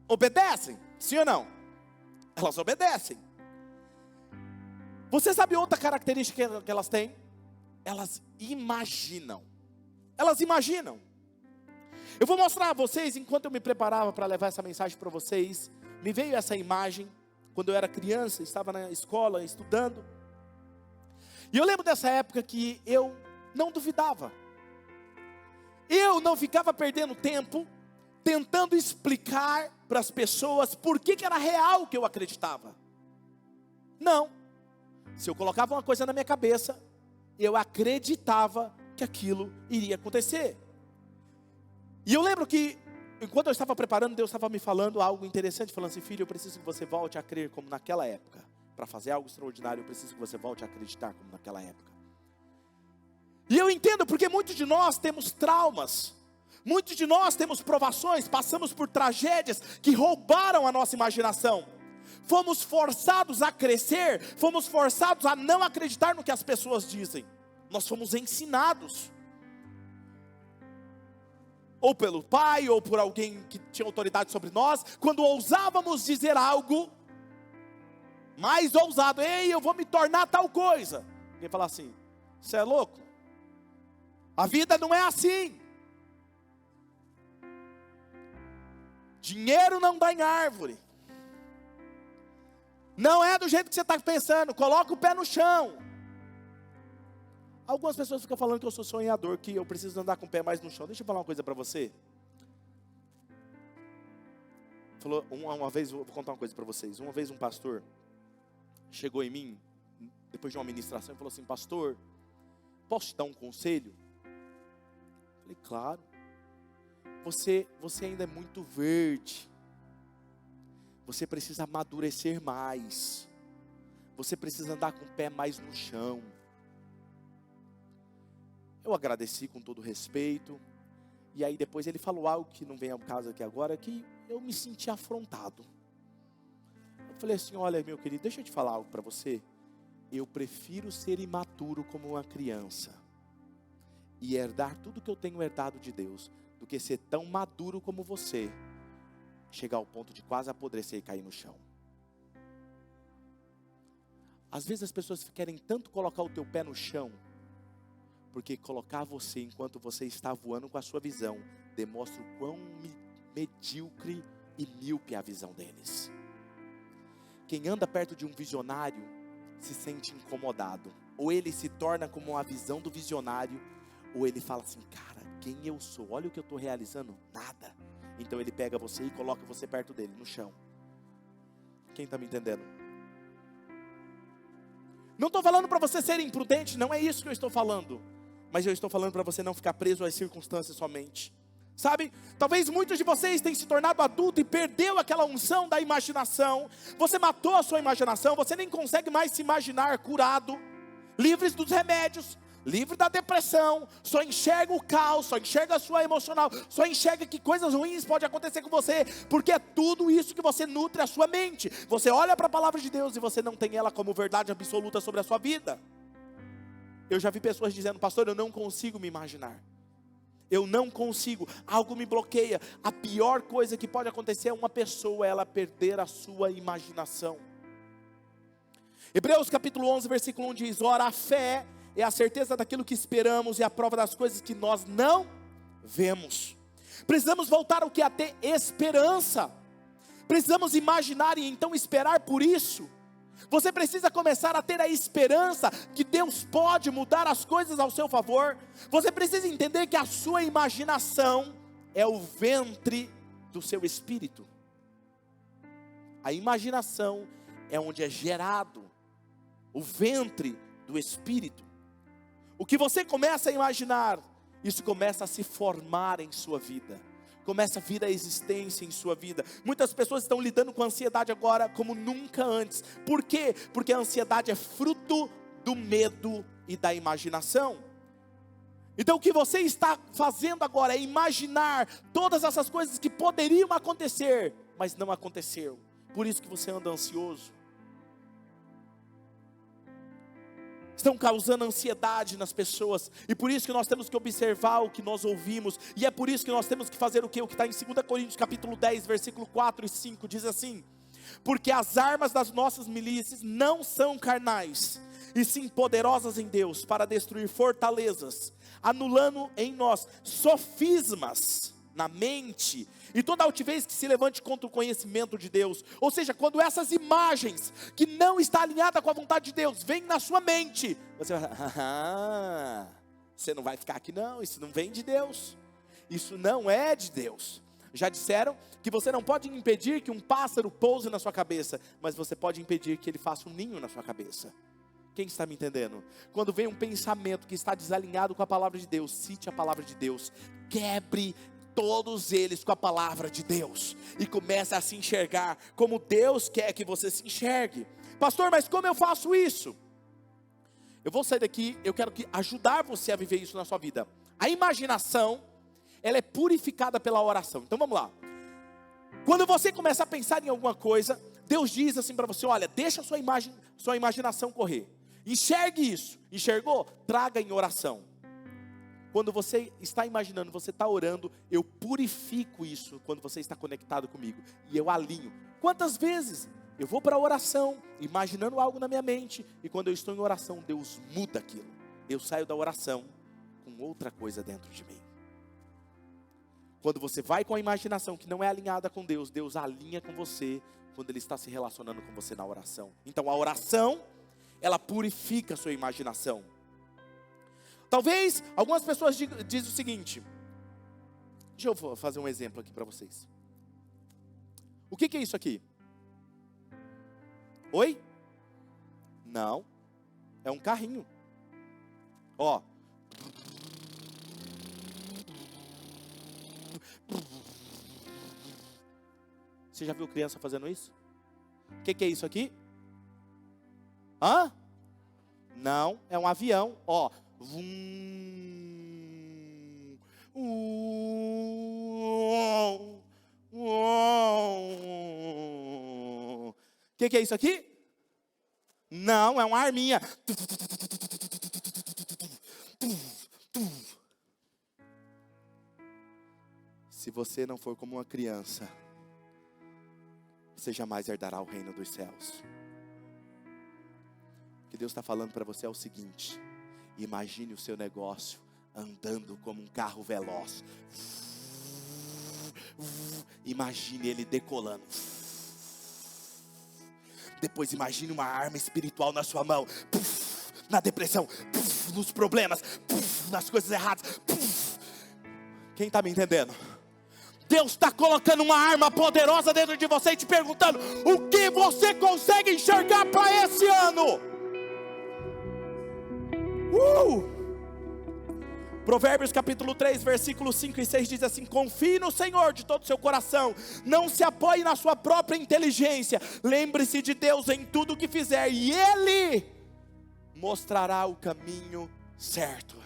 obedecem, sim ou não? Elas obedecem. Você sabe outra característica que elas têm? Elas imaginam. Elas imaginam. Eu vou mostrar a vocês, enquanto eu me preparava para levar essa mensagem para vocês, me veio essa imagem, quando eu era criança, estava na escola, estudando. E eu lembro dessa época que eu não duvidava. Eu não ficava perdendo tempo, tentando explicar para as pessoas por que era real o que eu acreditava. Não. Se eu colocava uma coisa na minha cabeça, eu acreditava que aquilo iria acontecer. E eu lembro que, enquanto eu estava preparando, Deus estava me falando algo interessante, falando assim, filho, eu preciso que você volte a crer como naquela época. Para fazer algo extraordinário, eu preciso que você volte a acreditar como naquela época. E eu entendo, porque muitos de nós temos traumas, muitos de nós temos provações, passamos por tragédias que roubaram a nossa imaginação. Fomos forçados a crescer, fomos forçados a não acreditar no que as pessoas dizem. Nós fomos ensinados. ou pelo pai, ou por alguém que tinha autoridade sobre nós, quando ousávamos dizer algo mais ousado, ei, eu vou me tornar tal coisa. Alguém fala assim, você é louco? A vida não é assim. Dinheiro não dá em árvore. Não é do jeito que você está pensando, coloca o pé no chão. Algumas pessoas ficam falando que eu sou sonhador, que eu preciso andar com o pé mais no chão. Deixa eu falar uma coisa para você. Falou, uma vez, vou contar uma coisa para vocês. Uma vez um pastor chegou em mim, depois de uma ministração, e falou assim, pastor, posso te dar um conselho? Eu falei, claro. Você ainda é muito verde. Você precisa amadurecer mais. Você precisa andar com o pé mais no chão. Eu agradeci com todo respeito. E aí depois ele falou algo que não vem ao caso aqui agora, que eu me senti afrontado. Eu falei assim, olha meu querido, deixa eu te falar algo para você. Eu prefiro ser imaturo como uma criança e herdar tudo que eu tenho herdado de Deus, do que ser tão maduro como você, chegar ao ponto de quase apodrecer e cair no chão. Às vezes as pessoas querem tanto colocar o teu pé no chão, porque colocar você enquanto você está voando com a sua visão, demonstra o quão medíocre e míope é a visão deles. Quem anda perto de um visionário, se sente incomodado. Ou ele se torna como a visão do visionário, ou ele fala assim, cara, quem eu sou? Olha o que eu estou realizando, nada. Então ele pega você e coloca você perto dele, no chão. Quem está me entendendo? Não estou falando para você ser imprudente, não é isso que eu estou falando. Mas eu estou falando para você não ficar preso às circunstâncias somente. Sabe, talvez muitos de vocês tenham se tornado adulto e perdeu aquela unção da imaginação. Você matou a sua imaginação, você nem consegue mais se imaginar curado, livres dos remédios, livre da depressão, só enxerga o caos, só enxerga a sua emocional, só enxerga que coisas ruins podem acontecer com você, porque é tudo isso que você nutre a sua mente. Você olha para a palavra de Deus e você não tem ela como verdade absoluta sobre a sua vida. Eu já vi pessoas dizendo, pastor, eu não consigo me imaginar. Eu não consigo, algo me bloqueia. A pior coisa que pode acontecer é uma pessoa, ela perder a sua imaginação. Hebreus capítulo 11, versículo 1 diz, ora, a fé é a certeza daquilo que esperamos e a prova das coisas que nós não vemos. Precisamos voltar ao que é a ter esperança. Precisamos imaginar e então esperar por isso. Você precisa começar a ter a esperança que Deus pode mudar as coisas ao seu favor. Você precisa entender que a sua imaginação é o ventre do seu espírito. A imaginação é onde é gerado o ventre do espírito. O que você começa a imaginar, isso começa a se formar em sua vida. Começa a vir a existência em sua vida. Muitas pessoas estão lidando com a ansiedade agora como nunca antes. Por quê? Porque a ansiedade é fruto do medo e da imaginação. Então o que você está fazendo agora é imaginar todas essas coisas que poderiam acontecer, mas não aconteceram. Por isso que você anda ansioso. Estão causando ansiedade nas pessoas, e por isso que nós temos que observar o que nós ouvimos, e é por isso que nós temos que fazer o que? O que está em 2 Coríntios capítulo 10, versículo 4 e 5, diz assim, porque as armas das nossas milícias não são carnais, e sim poderosas em Deus, para destruir fortalezas, anulando em nós sofismas, na mente, e toda altivez que se levante contra o conhecimento de Deus. Ou seja, quando essas imagens, que não está alinhada com a vontade de Deus, vêm na sua mente, você vai você não vai ficar aqui não, isso não vem de Deus, isso não é de Deus. Já disseram que você não pode impedir que um pássaro pouse na sua cabeça, mas você pode impedir que ele faça um ninho na sua cabeça. Quem está me entendendo? Quando vem um pensamento que está desalinhado com a palavra de Deus, cite a palavra de Deus, quebre todos eles com a palavra de Deus, e comece a se enxergar como Deus quer que você se enxergue. Pastor, mas como eu faço isso? Eu vou sair daqui, eu quero ajudar você a viver isso na sua vida. A imaginação, ela é purificada pela oração. Então vamos lá. Quando você começa a pensar em alguma coisa, Deus diz assim para você, olha, deixa a sua imaginação correr. Enxergue isso. Enxergou? Traga em oração. Quando você está imaginando, você está orando, eu purifico isso quando você está conectado comigo. E eu alinho. Quantas vezes eu vou para a oração, imaginando algo na minha mente, e quando eu estou em oração, Deus muda aquilo. Eu saio da oração com outra coisa dentro de mim. Quando você vai com a imaginação que não é alinhada com Deus, Deus alinha com você quando Ele está se relacionando com você na oração. Então a oração, ela purifica a sua imaginação. Talvez algumas pessoas dizem o seguinte, deixa eu fazer um exemplo aqui para vocês. O que é isso aqui? Oi? Não, é um carrinho. Ó. Você já viu criança fazendo isso? O que é isso aqui? Hã? Não, é um avião. Ó. O que é isso aqui? Não, é uma arminha. Se você não for como uma criança, você jamais herdará o reino dos céus. O que Deus está falando para você é o seguinte: imagine o seu negócio andando como um carro veloz. Imagine ele decolando. Depois imagine uma arma espiritual na sua mão. Na depressão, nos problemas, nas coisas erradas. Quem está me entendendo? Deus está colocando uma arma poderosa dentro de você e te perguntando: o que você consegue enxergar para esse ano? Provérbios capítulo 3, versículos 5 e 6 diz assim: confie no Senhor de todo o seu coração, não se apoie na sua própria inteligência, lembre-se de Deus em tudo o que fizer, e Ele mostrará o caminho certo.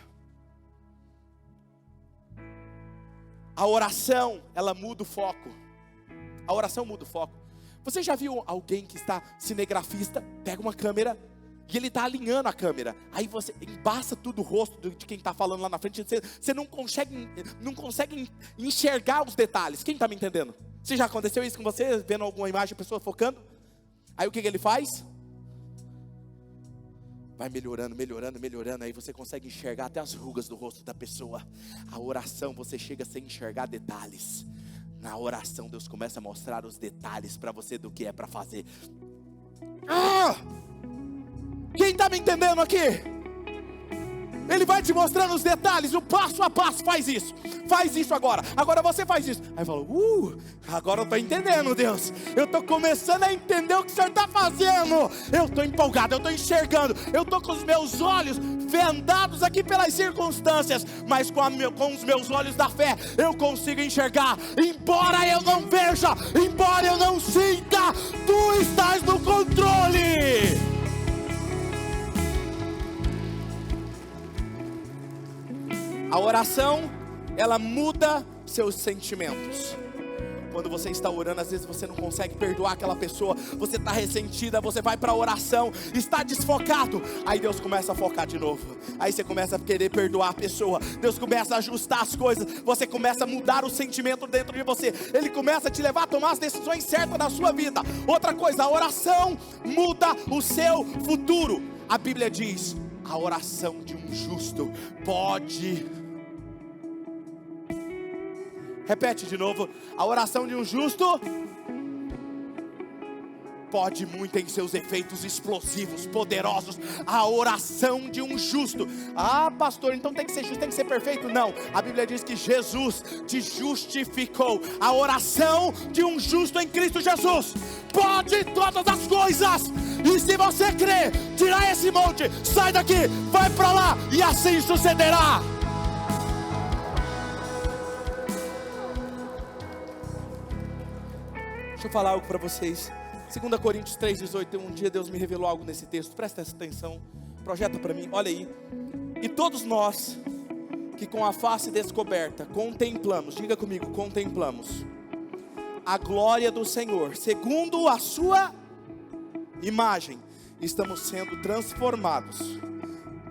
A oração, ela muda o foco. A oração muda o foco. Você já viu alguém que está cinegrafista, pega uma câmera e ele está alinhando a câmera, aí você embaça tudo o rosto de quem está falando lá na frente, você não consegue enxergar os detalhes. Quem está me entendendo? Se já aconteceu isso com você, vendo alguma imagem, a pessoa focando? Aí o que ele faz? Vai melhorando, aí você consegue enxergar até as rugas do rosto da pessoa. A oração, você chega sem enxergar detalhes. Na oração, Deus começa a mostrar os detalhes para você do que é para fazer. Quem está me entendendo aqui? Ele vai te mostrando os detalhes, o passo a passo. Faz isso agora você faz isso. Aí fala, agora eu estou entendendo, Deus. Eu estou começando a entender o que o Senhor está fazendo. Eu estou empolgado, eu estou enxergando. Eu estou com os meus olhos vendados aqui pelas circunstâncias, mas com os meus olhos da fé, eu consigo enxergar. Embora eu não veja, embora eu não sinta, Tu estás no controle. A oração, ela muda seus sentimentos. Quando você está orando, às vezes você não consegue perdoar aquela pessoa, você está ressentida, você vai para a oração, está desfocado, aí Deus começa a focar de novo, aí você começa a querer perdoar a pessoa, Deus começa a ajustar as coisas, você começa a mudar o sentimento dentro de você, Ele começa a te levar a tomar as decisões certas na sua vida. Outra coisa, a oração muda o seu futuro. A Bíblia diz, a oração de um justo pode... Repete de novo. A oração de um justo pode muito em seus efeitos explosivos, poderosos. A oração de um justo. Pastor, então tem que ser justo, tem que ser perfeito? Não, a Bíblia diz que Jesus te justificou. A oração de um justo em Cristo Jesus pode todas as coisas. E se você crer, tirar esse monte, sai daqui, vai para lá, e assim sucederá. Deixa eu falar algo para vocês. 2 Coríntios 3,18. Um dia Deus me revelou algo nesse texto. Presta atenção. Projeta para mim. Olha aí. E todos nós que com a face descoberta contemplamos. Diga comigo, contemplamos a glória do Senhor, segundo a sua imagem, estamos sendo transformados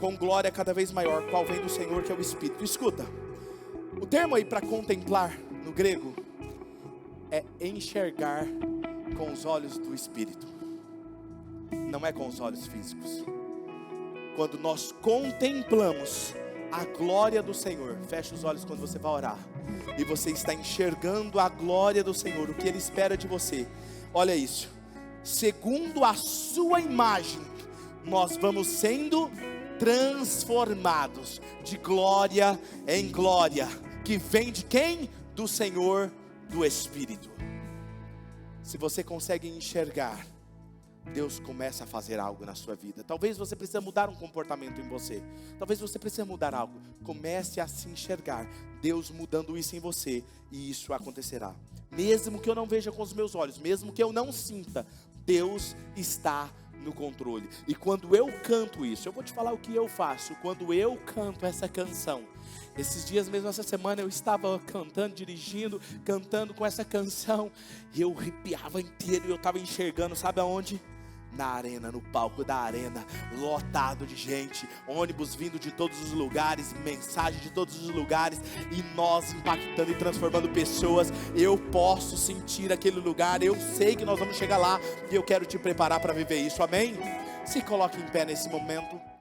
com glória cada vez maior, qual vem do Senhor, que é o Espírito. Escuta, o termo aí para contemplar no grego é enxergar com os olhos do Espírito, não é com os olhos físicos. Quando nós contemplamos a glória do Senhor, fecha os olhos quando você vai orar, e você está enxergando a glória do Senhor, o que Ele espera de você. Olha isso, segundo a sua imagem, nós vamos sendo transformados de glória em glória, que vem de quem? Do Senhor, do Espírito. Se você consegue enxergar, Deus começa a fazer algo na sua vida. Talvez você precise mudar um comportamento em você, talvez você precise mudar algo. Comece a se enxergar, Deus mudando isso em você, e isso acontecerá. Mesmo que eu não veja com os meus olhos, mesmo que eu não sinta, Deus está no controle. E quando eu canto isso, eu vou te falar o que eu faço. Quando eu canto essa canção, esses dias mesmo, essa semana, eu estava cantando, dirigindo, cantando com essa canção, e eu arrepiava inteiro, e eu estava enxergando, sabe aonde? Na arena, no palco da arena, lotado de gente, ônibus vindo de todos os lugares, mensagem de todos os lugares, e nós impactando e transformando pessoas. Eu posso sentir aquele lugar, eu sei que nós vamos chegar lá, e eu quero te preparar para viver isso, amém? Se coloque em pé nesse momento.